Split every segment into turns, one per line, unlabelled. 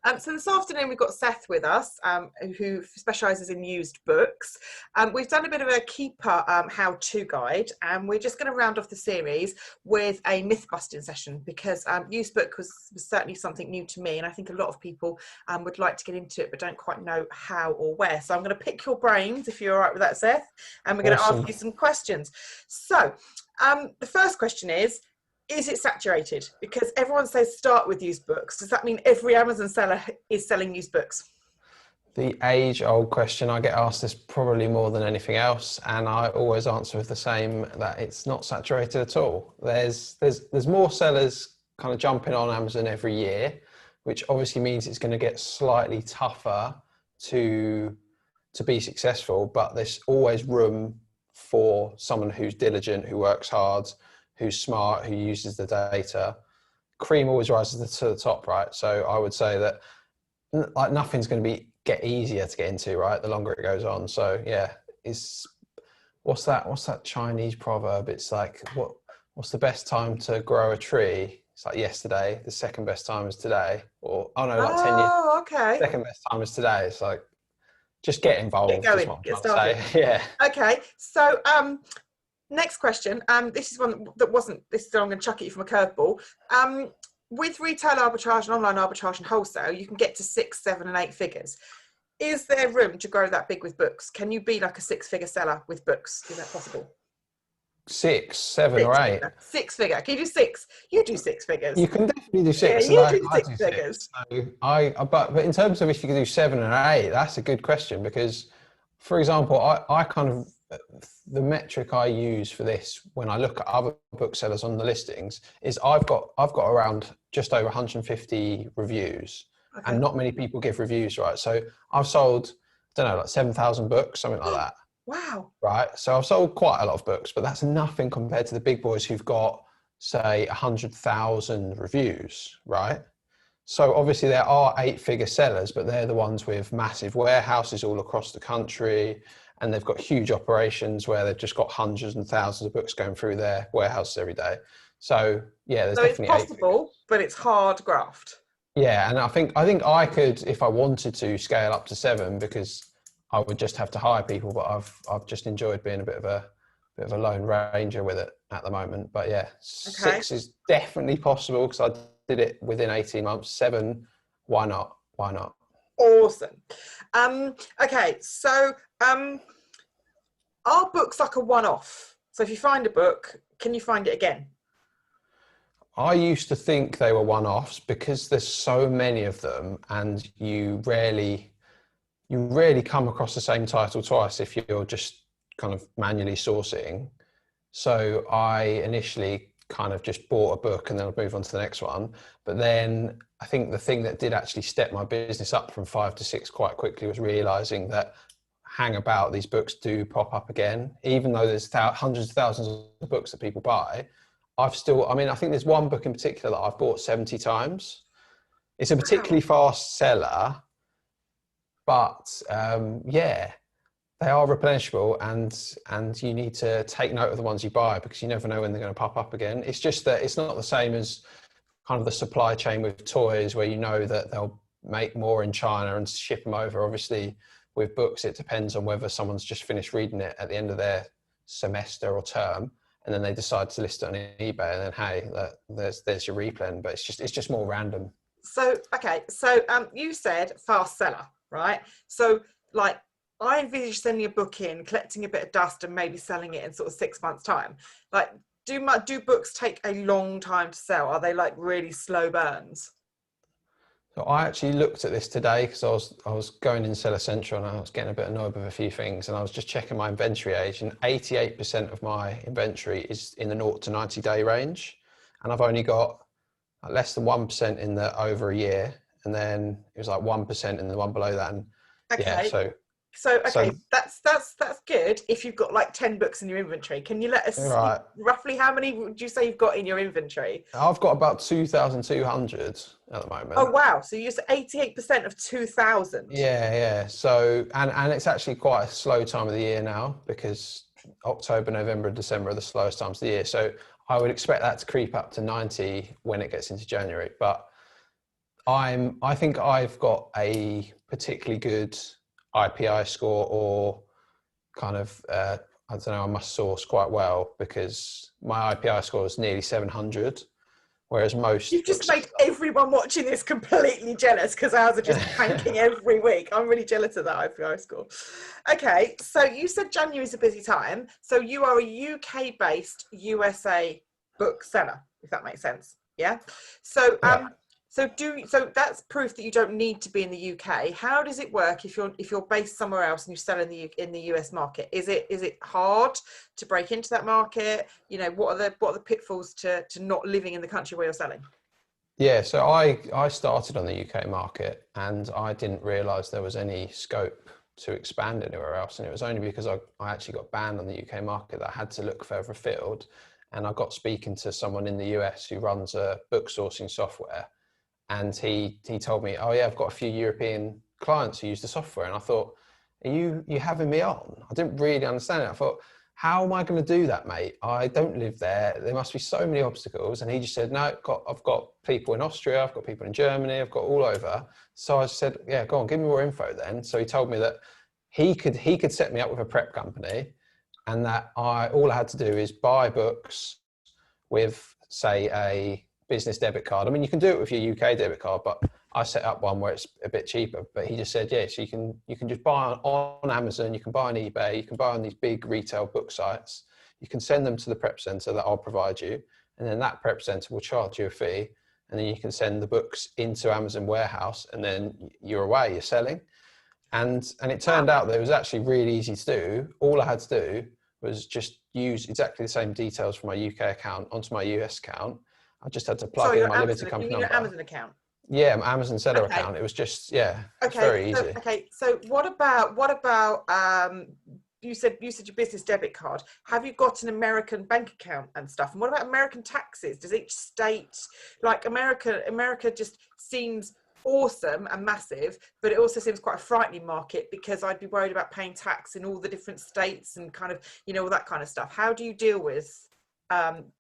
So this afternoon we've got Seth with us, who specialises in used books. We've done a bit of a keeper how-to guide, and we're just going to round off the series with a myth-busting session because used book was certainly something new to me, and I think a lot of people would like to get into it but don't quite know how or where. So I'm going to pick your brains, if you're all right with that, Seth, and we're going to ask you some questions. So the first question is it saturated? Because everyone says start with used books. Does that mean every Amazon seller is selling used books?
The age-old question. I get asked this probably more than anything else, and I always answer with the same, that it's not saturated at all. There's more sellers kind of jumping on Amazon every year, which obviously means it's going to get slightly tougher to be successful, but there's always room for someone who's diligent, who works hard, who's smart, who uses the data. Cream always rises to the top, right? So I would say that like nothing's going to get easier to get into, right? The longer it goes on. So yeah, what's that Chinese proverb? It's like, what's the best time to grow a tree? It's like yesterday. The second best time is today. Or oh no, like 10 years.
Okay.
Second best time is today. It's like, just get involved.
Get
Is
going.
what I'm
Get
trying
started.
to say. Yeah.
Okay. So next question. This is one that wasn't. This is I'm going to chuck at you from a curveball. With retail arbitrage and online arbitrage and wholesale, you can get to 6, 7, and 8 figures. Is there room to grow that big with books? Can you be like a 6-figure seller with books? Is that possible?
6, 7, or 8.
6-figure. Can you do 6? You do 6 figures.
You can definitely do 6.
Yeah, you do
I
6
do
figures.
6. So but in terms of if you can do 7 and 8, that's a good question because, for example, I kind of, the metric I use for this when I look at other booksellers on the listings is I've got around just over 150 reviews,
Okay.
and not many people give reviews, right? So I've sold, I don't know, like 7,000 books, something like that.
Wow.
Right. So I've sold quite a lot of books, but that's nothing compared to the big boys who've got, say, 100,000 reviews, right? So obviously there are 8-figure sellers, but they're the ones with massive warehouses all across the country, and they've got huge operations where they've just got hundreds and thousands of books going through their warehouses every day. So yeah, there's definitely
it's possible, but it's hard graft.
Yeah, and I think I could, if I wanted to, scale up to 7 because I would just have to hire people. But I've just enjoyed being a bit of a lone ranger with it at the moment. But yeah, 6 is definitely possible because I did it within 18 months. 7, why not? Why not?
Awesome. Okay, so are books like a one-off? So if you find a book, can you find it again?
I used to think they were one-offs because there's so many of them, and you rarely come across the same title twice if you're just kind of manually sourcing. So I initially kind of just bought a book and then I'd move on to the next one. But then I think the thing that did actually step my business up from 5 to 6 quite quickly was realizing that hang about, these books do pop up again, even though there's hundreds of thousands of books that people buy. I think there's one book in particular that I've bought 70 times. It's a particularly fast seller, but yeah, they are replenishable, and you need to take note of the ones you buy because you never know when they're going to pop up again. It's just that it's not the same as kind of the supply chain with toys where you know that they'll make more in China and ship them over. Obviously, with books, it depends on whether someone's just finished reading it at the end of their semester or term, and then they decide to list it on eBay, and then hey, there's your replen. But it's just more random.
So okay, so you said fast seller, right? So like I envisage sending a book in, collecting a bit of dust, and maybe selling it in sort of 6 months' time. Like, do books take a long time to sell? Are they like really slow burns?
So I actually looked at this today because I was going in Seller Central and I was getting a bit annoyed with a few things, and I was just checking my inventory age, and 88% of my inventory is in the 0 to 90 day range, and I've only got less than 1% in the over a year, and then it was like 1% in the one below that. And
okay.
Yeah,
so that's good if you've got like 10 books in your inventory. Can you let us see roughly how many would you say you've got in your inventory?
I've got about 2,200 at the moment.
Oh wow, so you use 88% of 2,000.
Yeah. So and it's actually quite a slow time of the year now because October, November and December are the slowest times of the year. So I would expect that to creep up to 90 when it gets into January. But I think I've got a particularly good IPI score, or kind of, I don't know, I must source quite well, because my IPI score is nearly 700, whereas most
You've just
books.
made everyone watching this completely jealous, because ours are just tanking every week. I'm really jealous of that IPI score. Okay, so you said January is a busy time. So you are a UK-based USA bookseller, if that makes sense. Yeah. So
Yeah.
so that's proof that you don't need to be in the UK. How does it work if you're based somewhere else and you sell in the US market? Is it hard to break into that market? You know, what are the pitfalls to not living in the country where you're selling?
Yeah, so I started on the UK market, and I didn't realise there was any scope to expand anywhere else. And it was only because I actually got banned on the UK market that I had to look further afield. And I got speaking to someone in the US who runs a book sourcing software. And he told me, oh yeah, I've got a few European clients who use the software. And I thought, are you having me on? I didn't really understand it. I thought, how am I going to do that, mate? I don't live there. There must be so many obstacles. And he just said, no, I've got people in Austria, I've got people in Germany, I've got all over. So I said, yeah, go on, give me more info then. So he told me that he could set me up with a prep company, and that all I had to do is buy books with, say, a business debit card. I mean, you can do it with your UK debit card, but I set up one where it's a bit cheaper. But he just said, yeah, so you can just buy on Amazon, you can buy on eBay, you can buy on these big retail book sites. You can send them to the prep center that I'll provide you, and then that prep center will charge you a fee, and then you can send the books into Amazon warehouse, and then you're away, you're selling. And it turned out that it was actually really easy to do. All I had to do was just use exactly the same details from my UK account onto my US account. I just had to plug
Sorry,
in
your
my limited
Amazon. You
company
mean your
number.
Amazon account?
Yeah, my Amazon seller
Okay.
account. It was just, yeah, it's
Okay.
very easy.
So what about you said your business debit card. Have you got an American bank account and stuff? And what about American taxes? Does each state, like America just seems awesome and massive, but it also seems quite a frightening market, because I'd be worried about paying tax in all the different states and kind of, you know, all that kind of stuff. How do you deal with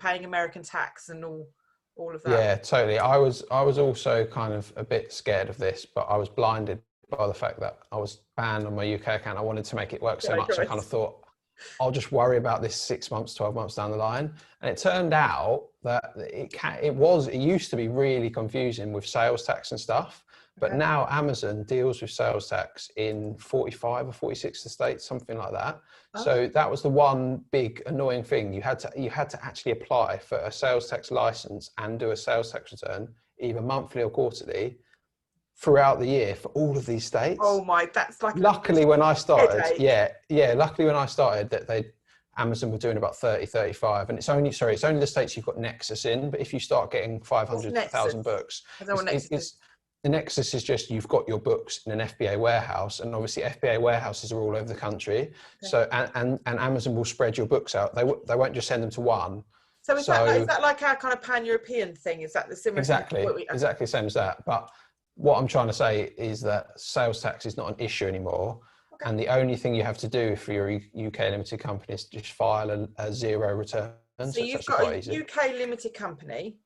paying American tax and all of that?
Yeah, totally. I was also kind of a bit scared of this, but I was blinded by the fact that I was banned on my UK account. I wanted to make it work so
Yeah,
much. I kind of thought, I'll just worry about this 6 months, 12 months down the line. And it turned out that it used to be really confusing with sales tax and stuff. But
okay.
now Amazon deals with sales tax in 45 or 46 states, something like that.
Oh,
So that was the one big annoying thing. You had to actually apply for a sales tax license and do a sales tax return, either monthly or quarterly, throughout the year for all of these
oh
states.
my, that's like a
Luckily, when I started,
headache.
luckily when I started, Amazon were doing about 30, 35, and it's only the states you've got Nexus in. But if you start getting
What's
500,
Nexus?
1,000 books,
I don't know what Nexus is.
the Nexus is just, you've got your books in an FBA warehouse, and obviously FBA warehouses are all over the country. Okay. So and Amazon will spread your books out. They won't just send them to one.
So is that like our kind of pan-European thing? Is that the similar thing?
Exactly the same as that. But what I'm trying to say is that sales tax is not an issue anymore. Okay. And the only thing you have to do for your UK limited company is just file a zero return.
So you've got a UK limited company,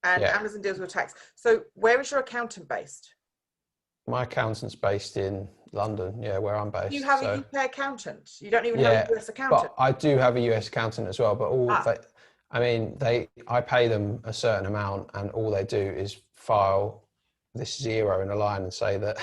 and Amazon deals with tax. So where is your accountant based?
My accountant's based in London, where I'm based.
You have a UK accountant. You don't even have a US accountant.
But I do have a US accountant as well. But I pay them a certain amount, and all they do is file this zero in a line and say that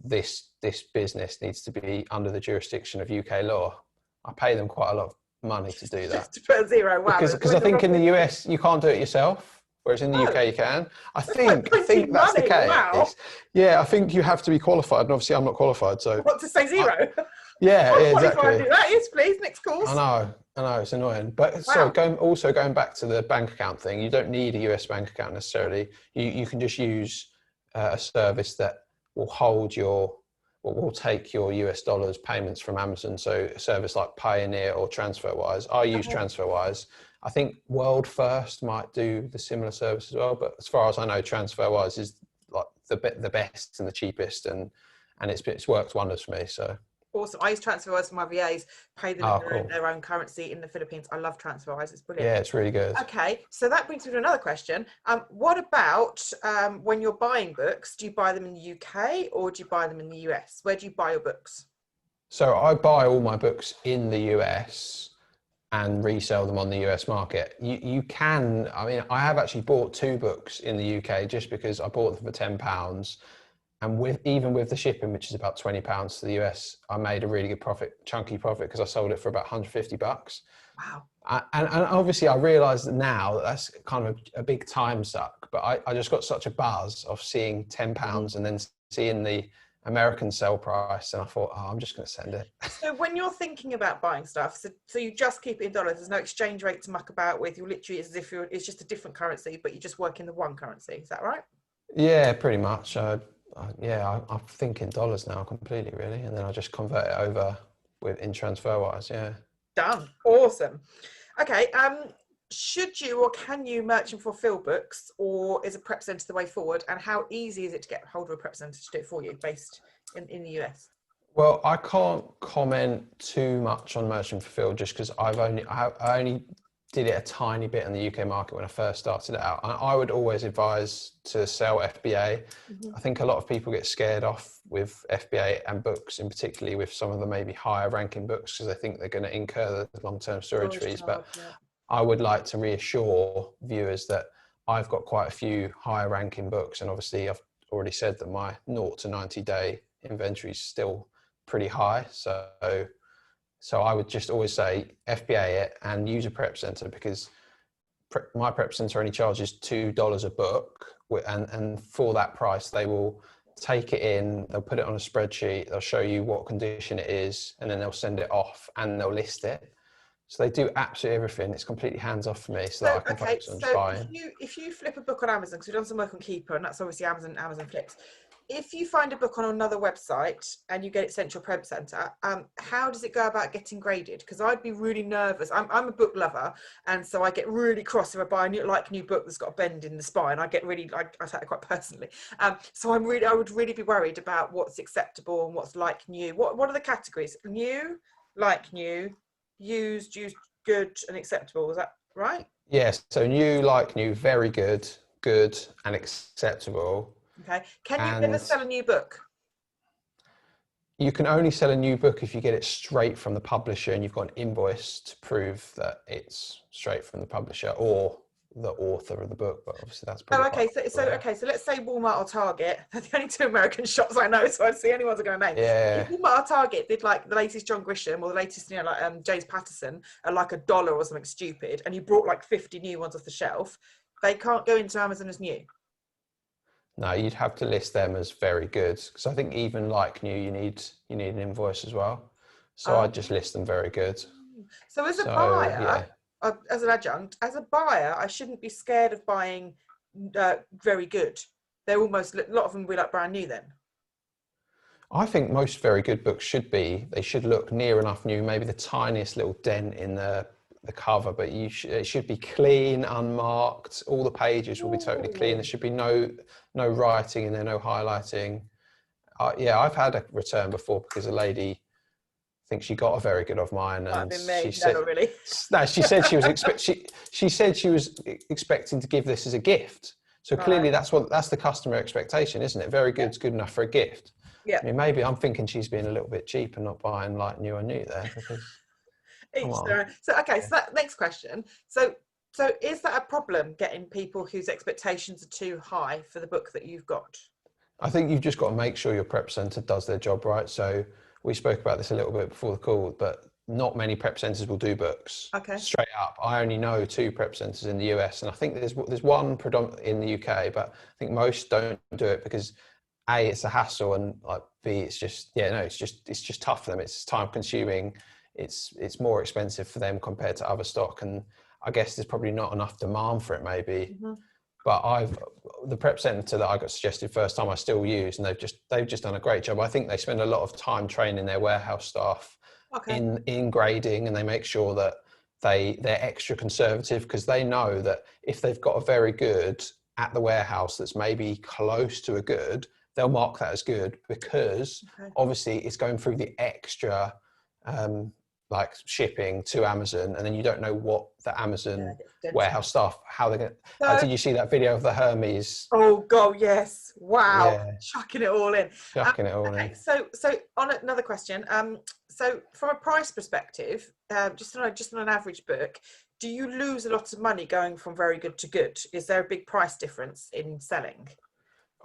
this business needs to be under the jurisdiction of UK law. I pay them quite a lot of money to do that.
Just to put a zero. Wow.
Because I think in the US you can't do it yourself, whereas in the UK you can. I think that's the case. Wow. Yeah, I think you have to be qualified, and obviously I'm not qualified, so.
What, to say zero?
Yeah, exactly.
Do that. Yes, please. Next course.
I know, it's annoying. But so going back to the bank account thing, you don't need a US bank account necessarily. You can just use a service that will take your US dollars payments from Amazon. So a service like Pioneer or TransferWise. I use TransferWise. I think World First might do the similar service as well. But as far as I know, TransferWise is like the best and the cheapest, and it's worked wonders for me. So.
Awesome. I use TransferWise for my VAs, pay them in
Oh, cool.
their own currency in the Philippines. I love TransferWise. It's brilliant.
Yeah, it's really good.
Okay, so that brings me to another question. What about when you're buying books? Do you buy them in the UK or do you buy them in the US? Where do you buy your books?
So I buy all my books in the US and resell them on the US market. You can, I mean, I have actually bought 2 books in the UK just because I bought them for £10. And even with the shipping, which is about £20 to the US, I made a really good profit, chunky profit, because I sold it for about $150.
Wow.
And obviously I realize now that that's kind of a big time suck, but I just got such a buzz of seeing £10 and then seeing the American sell price, and I thought, oh, I'm just going to send it.
So when you're thinking about buying stuff, so you just keep it in dollars. There's no exchange rate to muck about with. You literally, it's as if it's just a different currency, but you just work in the one currency. Is that right?
Yeah, pretty much. I'm thinking dollars now completely, really, and then I just convert it over in TransferWise. Yeah.
Done. Awesome. Okay. Should you or can you merchant fulfill books, or is a prep centre the way forward? And how easy is it to get hold of a prep centre to do it for you, based in the US?
Well, I can't comment too much on merchant fulfilled just because I only did it a tiny bit in the UK market when I first started out. I would always advise to sell FBA. I think a lot of people get scared off with FBA and books, in particularly with some of the maybe higher ranking books, because they think they're going to incur the long-term storage fees. But I would like to reassure viewers that I've got quite a few higher ranking books, and obviously I've already said that my 0 to 90 day inventory is still pretty high. So I would just always say FBA it and use a prep center, because my prep center only charges $2 a book, and for that price they will take it in, they'll put it on a spreadsheet, they'll show you what condition it is, and then they'll send it off and they'll list it. So they do absolutely everything. It's completely hands off for me, so that I can focus on just buying.
If you flip a book on Amazon, because we've done some work on Keeper, and that's obviously Amazon flips. If you find a book on another website and you get it sent to your prep center, how does it go about getting graded? Because I'd be really nervous. I'm a book lover, and so I get really cross if I buy a new book that's got a bend in the spine. I get really, I take it quite personally. So I would really be worried about what's acceptable and what's like new. What are the categories? New, like new, used, good, and acceptable. Is that right?
Yes. So new, like new, very good, good, and acceptable.
Okay. Can you ever sell a new book?
You can only sell a new book if you get it straight from the publisher and you've got an invoice to prove that it's straight from the publisher or the author of the book. But obviously that's probably
So let's say Walmart or Target. They're the only 2 American shops I know, so I'd see anyone's going to name.
Yeah.
If Walmart or Target did like the latest John Grisham or the latest, like James Patterson at like $1 or something stupid, and you brought like 50 new ones off the shelf, they can't go into Amazon as new.
No, you'd have to list them as very good, because I think even like new, you need an invoice as well. So I'd just list them very good.
So as a buyer, as an adjunct, as a buyer, I shouldn't be scared of buying very good. They're almost, a lot of them will be like brand new then.
I think most very good books they should look near enough new, maybe the tiniest little dent in the cover, but it should be clean, unmarked. All the pages will be totally clean. There should be no writing in there, no highlighting. Yeah, I've had a return before because a lady, I think she got a very good of mine, and she said,
not really.
No, she said she said she was expecting to give this as a gift. So clearly that's the customer expectation, isn't it? Very good's good enough for a gift.
Yeah.
I mean, maybe I'm thinking she's being a little bit cheap and not buying like new there, because.
So that next question. So is that a problem, getting people whose expectations are too high for the book that you've got?
I think you've just got to make sure your prep centre does their job right. So we spoke about this a little bit before the call, but not many prep centres will do books.
Okay.
Straight up. I only know 2 prep centres in the US, and I think there's one predominantly in the UK, but I think most don't do it because A, it's a hassle, and like B, it's just it's just tough for them. It's time consuming. It's more expensive for them compared to other stock, and I guess there's probably not enough demand for it maybe. But the prep centre that I got suggested first time I still use, and they've just done a great job. I think they spend a lot of time training their warehouse staff in grading, and they make sure that they're extra conservative, because they know that if they've got a very good at the warehouse that's maybe close to a good, they'll mark that as good because
Okay.
obviously it's going through the extra like shipping to Amazon, and then you don't know what the Amazon warehouse staff, how they're going to,
So,
did you see that video of the Hermes?
oh God, yes. Wow.
Yeah,
Chucking it all in.
chucking it all in.
Okay, so on another question, so from a price perspective, just on an average book, do you lose a lot of money going from very good to good? Is there a big price difference in selling?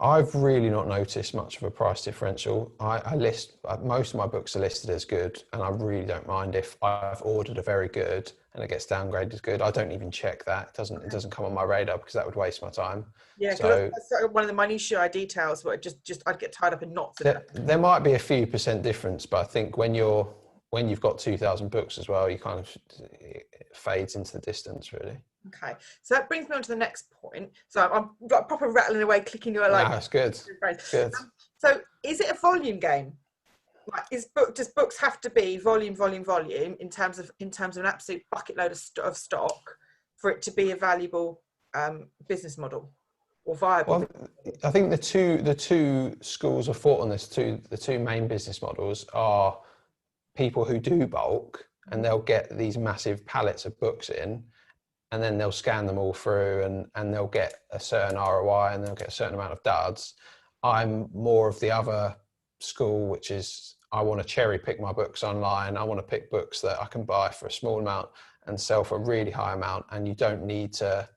I've really not noticed much of a price differential. I list most of my books are listed as good, and I really don't mind if I've ordered a very good and it gets downgraded as good. I don't even check that. It doesn't come on my radar because that would waste my time.
Yeah, because
So
that's sort of one of the minutiae details where just I'd get tied up in knots.
there might be a few percent difference, but I think when you've got 2,000 books as well, you kind of, it fades into the distance really.
Okay, so that brings me on to the next point. So I'm like proper rattling away, clicking your like.
No, that's good. Good.
So is it a volume game? Like, does books have to be volume in terms of an absolute bucket load of stock for it to be a valuable business model or viable?
Well, I think the two schools of thought on this, the two main business models are people who do bulk and they'll get these massive pallets of books in, and then they'll scan them all through and they'll get a certain ROI and they'll get a certain amount of duds. I'm more of the other school, which is I want to cherry pick my books online. I want to pick books that I can buy for a small amount and sell for a really high amount. And you don't need to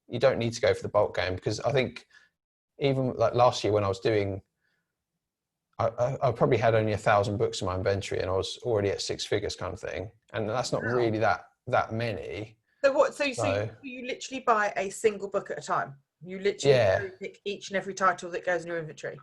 go for the bulk game, because I think even like last year when I was doing, I probably had only 1,000 books in my inventory and I was already at six figures kind of thing. And that's not really that many.
So what? So you literally buy a single book at a time. You literally pick each and every title that goes in your inventory.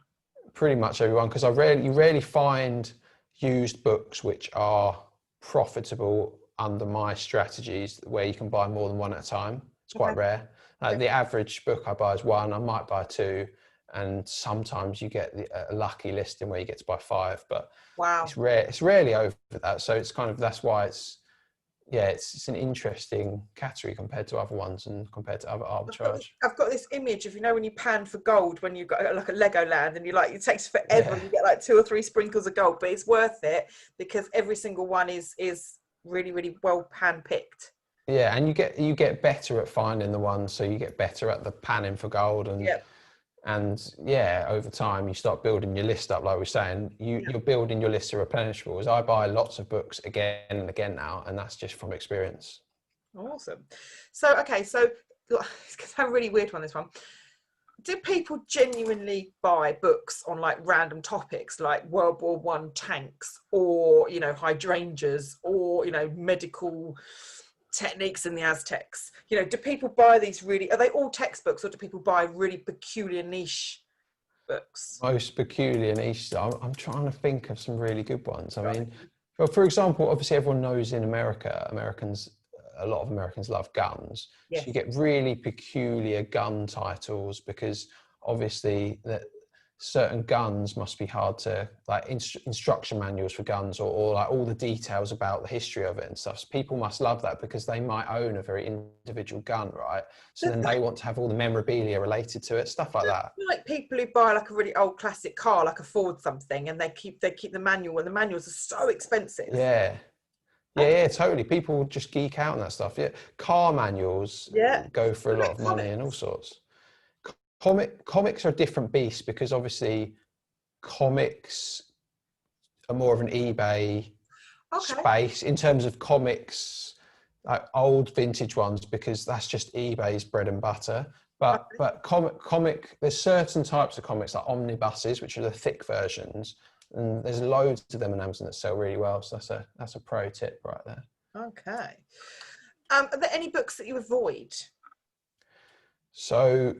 Pretty much everyone, because you rarely find used books which are profitable under my strategies where you can buy more than one at a time. It's quite rare. The average book I buy is one. I might buy two, and sometimes you get a lucky listing where you get to buy five. But
wow,
it's rare. It's rarely over that. So it's kind of, that's why it's an interesting category compared to other ones and compared to other arbitrage.
I've got this image of, when you pan for gold when you've got like a Legoland and it takes forever and you get like 2 or 3 sprinkles of gold, but it's worth it because every single one is really, really well pan picked.
Yeah, and you get better at finding the ones, so you get better at the panning for gold, and over time you start building your list up. Like we're saying, you're building your list of replenishables. I buy lots of books again and again now, and that's just from experience.
Awesome. So it's going to sound really weird on this one. Do people genuinely buy books on like random topics like World War I tanks or hydrangeas or medical techniques in the Aztecs? Do people buy these are they all textbooks, or do people buy really peculiar niche books?
Most peculiar niche. I'm trying to think of some really good ones. I mean, well, for example, obviously everyone knows in America, a lot of Americans love guns. Yes. So you get really peculiar gun titles because obviously that certain guns must be hard to, like instruction manuals for guns or like all the details about the history of it and stuff. So people must love that because they might own a very individual gun, right? So then they want to have all the memorabilia related to it, stuff like that.
Like people who buy like a really old classic car, like a Ford something, and they keep the manual, and the manuals are so expensive.
Yeah, totally. People just geek out on that stuff. Yeah, car manuals go for a lot of money and all sorts. Comics are a different beast because obviously comics are more of an eBay space in terms of comics, like old vintage ones, because that's just eBay's bread and butter. But there's certain types of comics like omnibuses, which are the thick versions. And there's loads of them on Amazon that sell really well. So that's a pro tip right there.
Okay. Are there any books that you avoid?
So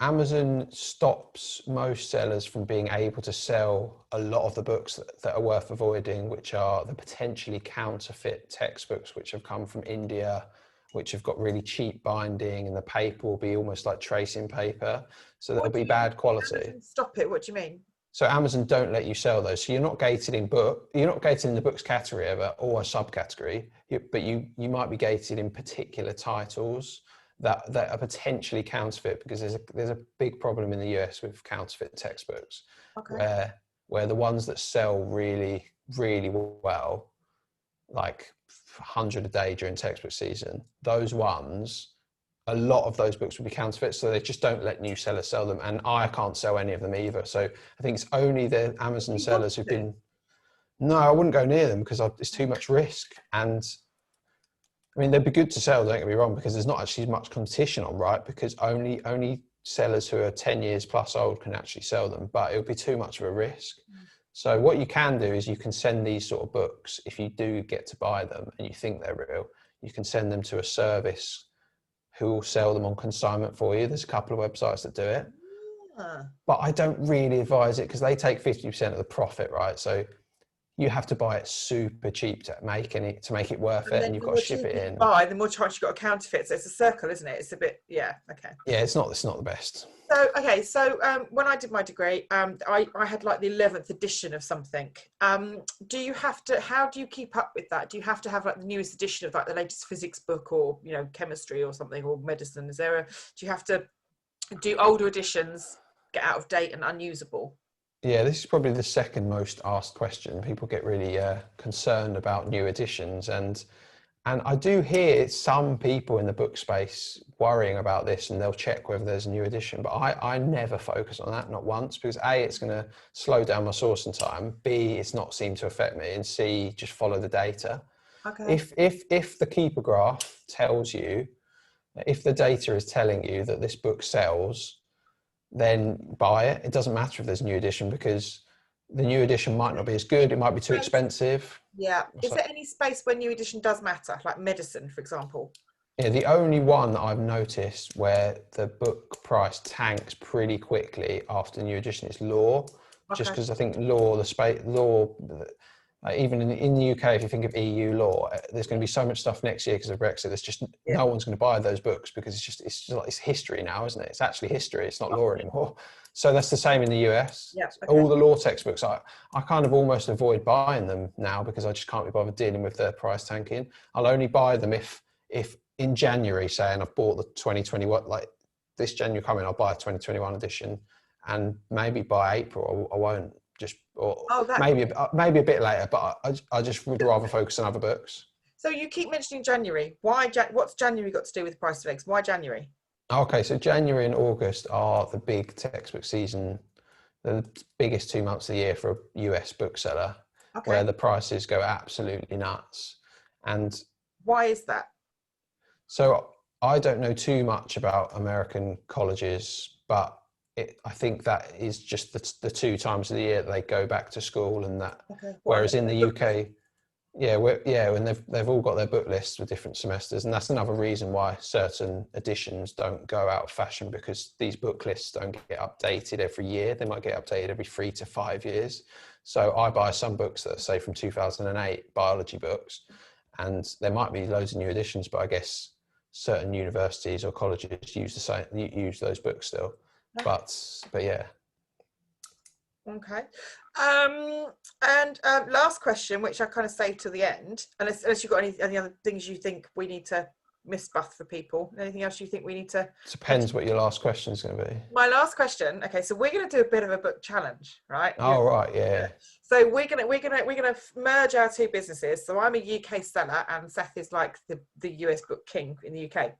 Amazon stops most sellers from being able to sell a lot of the books that are worth avoiding, which are the potentially counterfeit textbooks, which have come from India, which have got really cheap binding, and the paper will be almost like tracing paper. So there'll be bad quality.
Stop it. What do you mean?
So Amazon don't let you sell those. So you're not gated in the books category ever or a subcategory, but you might be gated in particular titles that are potentially counterfeit, because there's a big problem in the US with counterfeit textbooks,
Okay.
where the ones that sell really, really well, like 100 a day during textbook season, those ones, a lot of those books would be counterfeit, so they just don't let new sellers sell them, and I can't sell any of them either. So I think it's only the Amazon
You want
sellers who've
to?
been. No, I wouldn't go near them because it's too much risk. And I mean, they'd be good to sell, don't get me wrong, because there's not actually much competition on, right? Because only sellers who are 10 years plus old can actually sell them, but it would be too much of a risk. So what you can do is you can send these sort of books, if you do get to buy them and you think they're real, you can send them to a service who will sell them on consignment for you. There's a couple of websites that do it,
Ah.
but I don't really advise it because they take 50% of the profit, right? So you have to buy it super cheap to make it worth
And
it,
then
and you've
the
got to
more
ship
cheaper
it
you
in.
buy, the more chance you've got a counterfeit. So it's a circle, isn't it? It's a bit, yeah, okay.
Yeah, it's not the best.
So, okay, so when I did my degree, I had like the 11th edition of something. Do you have to, how do you keep up with that? Do you have to have like the newest edition of like the latest physics book, or, you know, chemistry or something, or medicine? Do you have to do older editions get out of date and unusable?
Yeah, this is probably the second most asked question. People get really concerned about new editions, and I do hear some people in the book space worrying about this, and they'll check whether there's a new edition. But I never focus on that, not once, because A, it's going to slow down my sourcing time. B, it's not seemed to affect me, and C, just follow the data.
Okay.
If the keeper graph tells you, if the data is telling you that this book sells, then buy it. It doesn't matter if there's a new edition, because the new edition might not be as good. It might be too expensive.
Yeah. Is
So,
there any space where new edition does matter, like medicine, for example?
yeah, the only one that I've noticed where the book price tanks pretty quickly after the new edition is law, just
Okay.
because I think law, even in the UK, if you think of EU law, there's going to be so much stuff next year because of Brexit. There's just
Yeah.
no one's going to buy those books because it's history now, isn't it? It's actually history. It's not law anymore. So that's the same in the US.
Yeah. Okay.
All the law textbooks, I kind of almost avoid buying them now because I just can't be bothered dealing with the price tanking. I'll only buy them if in January, saying I've bought the 2021, like this January coming, I'll buy a 2021 edition, and maybe by April I won't. Just, or
Oh, that.
maybe a bit later, but I just would rather focus on other books.
So you keep mentioning January. Why? What's January got to do with the price of eggs? Why January?
Okay, so January and August are the big textbook season, the biggest 2 months of the year for a US bookseller, where
Okay.
the prices go absolutely nuts. And
Why is that?
so I don't know too much about American colleges, but I think that is just the 2 times of the year that they go back to school, and that.
Okay.
Whereas in the UK, and they've all got their book lists with different semesters, and that's another reason why certain editions don't go out of fashion, because these book lists don't get updated every year. They might get updated every 3 to 5 years. So I buy some books that are, say, from 2008, biology books, and there might be loads of new editions, but I guess certain universities or colleges use those books still. But yeah.
Okay. And last question, which I kind of saved to the end, unless you've got any other things you think we need to misbuff for people. Anything else you think we need to?
Depends what your last question is going to be.
My last question. Okay, so we're going to do a bit of a book challenge, right?
Oh, right, yeah.
So we're gonna merge our two businesses. So I'm a UK seller, and Seth is like the US book king in the UK.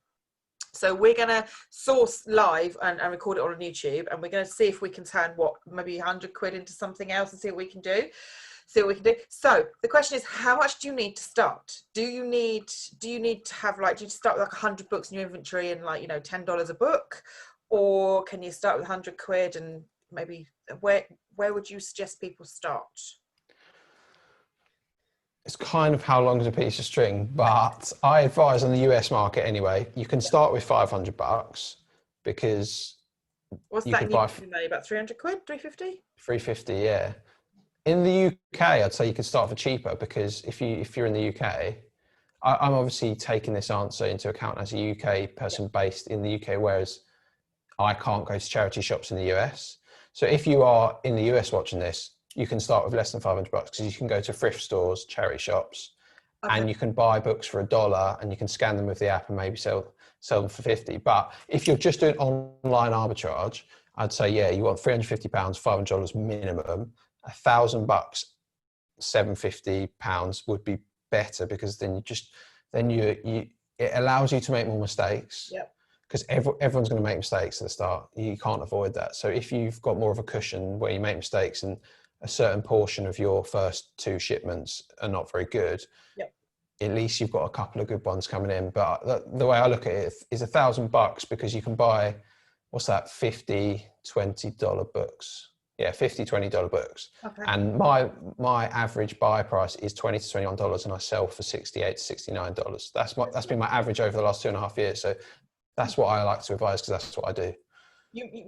So we're going to source live and record it on YouTube, and we're going to see if we can turn maybe 100 quid into something else, and see what we can do. So the question is, how much do you need to start? Do you need to have, like, do you start with like 100 books in your inventory and, like, you know, $10 a book, or can you start with 100 quid? And maybe where would you suggest people start?
It's kind of how long is a piece of string, but I advise on the US market anyway, you can start with $500, because
What's
you
that
could
in
buy
UK, about 300 quid, 350?
350, yeah. In the UK, I'd say you could start for cheaper, because if you're in the UK, I'm obviously taking this answer into account as a UK person based in the UK, whereas I can't go to charity shops in the US. So if you are in the US watching this, you can start with less than $500, because you can go to thrift stores, charity shops,
Okay.
and you can buy books for $1, and you can scan them with the app and maybe sell. sell them for 50. But if you're just doing online arbitrage, I'd say, yeah, you want £350, $500 minimum. $1,000, £750 would be better, because then it allows you to make more mistakes.
Yep.
Because everyone's going to make mistakes at the start. You can't avoid that. So if you've got more of a cushion where you make mistakes and a certain portion of your first 2 shipments are not very good,
yep,
at least you've got a couple of good ones coming in. But the way I look at it is $1,000, because you can buy, what's that, $50, $20 books. Yeah, $50, $20 books.
okay.
And my average buy price is $20 to $21, and I sell for $68 to $69. That's been my average over the last 2.5 years. So that's what I like to advise, because that's what I do.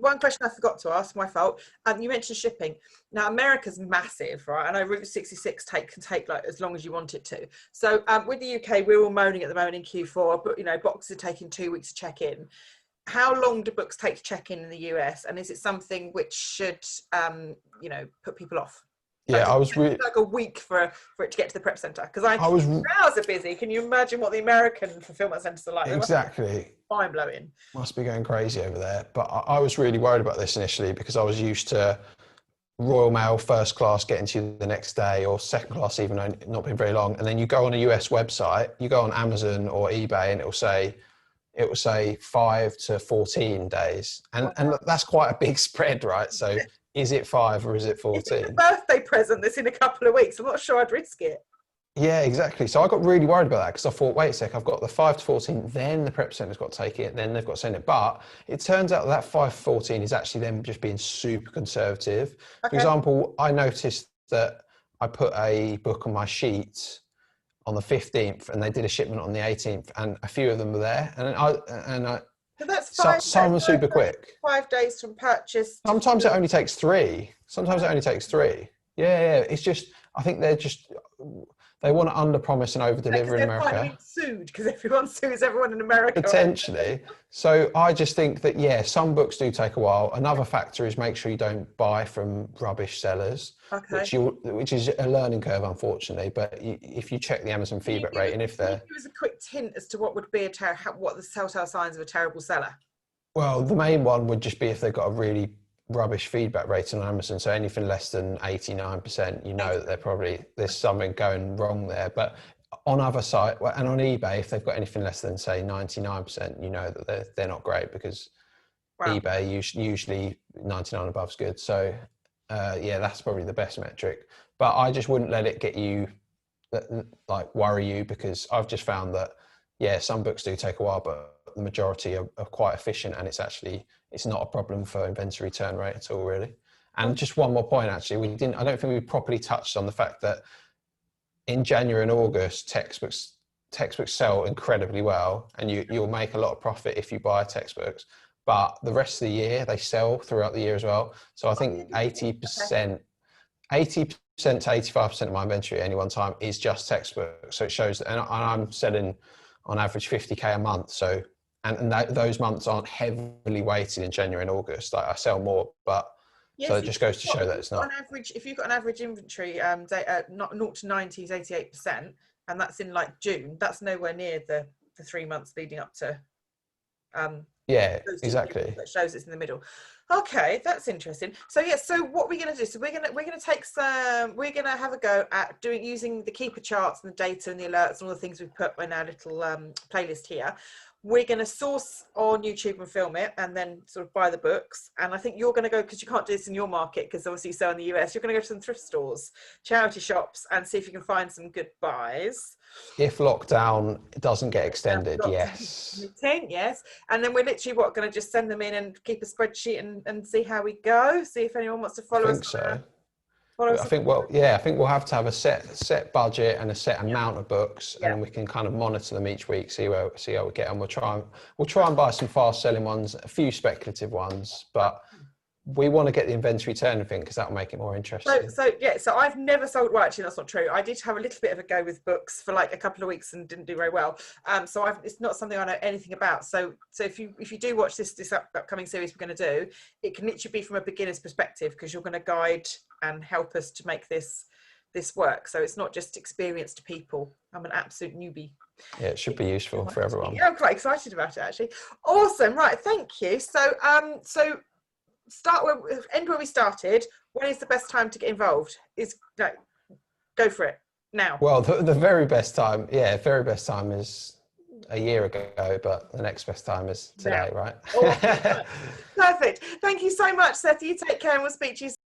One question I forgot to ask, my fault. You mentioned shipping. Now, America's massive, right? I know Route 66 can take like as long as you want it to. So with the UK, we're all moaning at the moment in Q4, but, you know, boxes are taking 2 weeks to check in. How long do books take to check in the US? And is it something which should, you know, put people off?
Yeah, I was really
like a week for it to get to the prep center, because crowds are busy. Can you imagine what the American fulfillment centers are like?
Exactly.
Mind blowing.
Must be going crazy over there. But I was really worried about this initially, because I was used to Royal Mail first class getting to you the next day, or second class even though not been very long. And then you go on a US website, you go on Amazon or eBay, and it will say 5 to 14 days, and that's quite a big spread, right? So is it 5 or is it 14?
It's a birthday present that's in a couple of weeks. I'm not sure I'd risk it.
Yeah, exactly. So I got really worried about that, because I thought, wait a sec, I've got the 5 to 14, then the prep center's got to take it, then they've got to send it. But it turns out that 5 to 14 is actually them just being super conservative. Okay. For example, I noticed that I put a book on my sheet on the 15th, and they did a shipment on the 18th, and a few of them were there,
so that's fine.
Some were super quick.
5 days from purchase.
Sometimes it only takes 3. Sometimes it only takes 3. Yeah. It's just, I think they want to under-promise and over-deliver in America.
They're being sued, because everyone sues everyone in America.
Potentially. So I just think that, yeah, some books do take a while. Another factor is make sure you don't buy from rubbish sellers, which is a learning curve, unfortunately. But if you check the Amazon feedback rate, and if they're...
Give us a quick hint as to what would be what the telltale signs of a terrible seller.
Well, the main one would just be if they've got a really rubbish feedback rating on Amazon. So anything less than 89%, you know that there's something going wrong there. But on other sites and on eBay, if they've got anything less than, say, 99%, you know that they're not great, because eBay usually 99 above is good. So yeah, that's probably the best metric. But I just wouldn't let it get you, like, worry you, because I've just found that, yeah, some books do take a while, but the majority are quite efficient, and it's not a problem for inventory return rate at all, really. And just one more point, actually, I don't think we properly touched on the fact that in January and August, textbooks sell incredibly well, and you'll make a lot of profit if you buy textbooks. But the rest of the year, they sell throughout the year as well. So I think 80% to 85% of my inventory at any one time is just textbooks. So it shows that, and I'm selling on average 50k a month. So, and those months aren't heavily weighted in January and August. Like, I sell more, but so it just goes to show that it's not.
On average, if you've got an average inventory, not 0 to 90 is 88%, and that's in like June, that's nowhere near the 3 months leading up to.
Yeah, exactly.
That shows it's in the middle. Okay, that's interesting. So yeah, so what we're going to do? So we're going to have a go at using the keeper charts and the data and the alerts and all the things we've put in our little playlist here. We're going to source on YouTube and film it, and then sort of buy the books. And I think you're going to go, because you can't do this in your market, because obviously you sell in the US, you're going to go to some thrift stores, charity shops, and see if you can find some good buys.
If lockdown doesn't get extended, yes.
Yes. And then we're literally going to just send them in and keep a spreadsheet and see how we go, see if anyone wants to follow us.
I think so. I think we'll have to have a set budget and a set amount of books, and then we can kind of monitor them each week, see how we get on. We'll try and buy some fast selling ones, a few speculative ones, but we want to get the inventory turning thing, because that will make it more interesting.
So I've never sold. Well, actually, that's not true. I did have a little bit of a go with books for like a couple of weeks and didn't do very well. It's not something I know anything about. So if you do watch this upcoming series we're going to do, it can literally be from a beginner's perspective, because you're going to guide and help us to make this this work. So it's not just experienced people. I'm an absolute newbie.
Yeah, it should be useful for everyone.
Yeah, I'm quite excited about it actually. Awesome. Right, thank you. So end where we started. When is the best time to get involved? Is like, go for it now.
Well, the very best time is a year ago, but the next best time is today, right?
Awesome. Perfect. Thank you so much, Seth. You take care and we'll speak to you soon.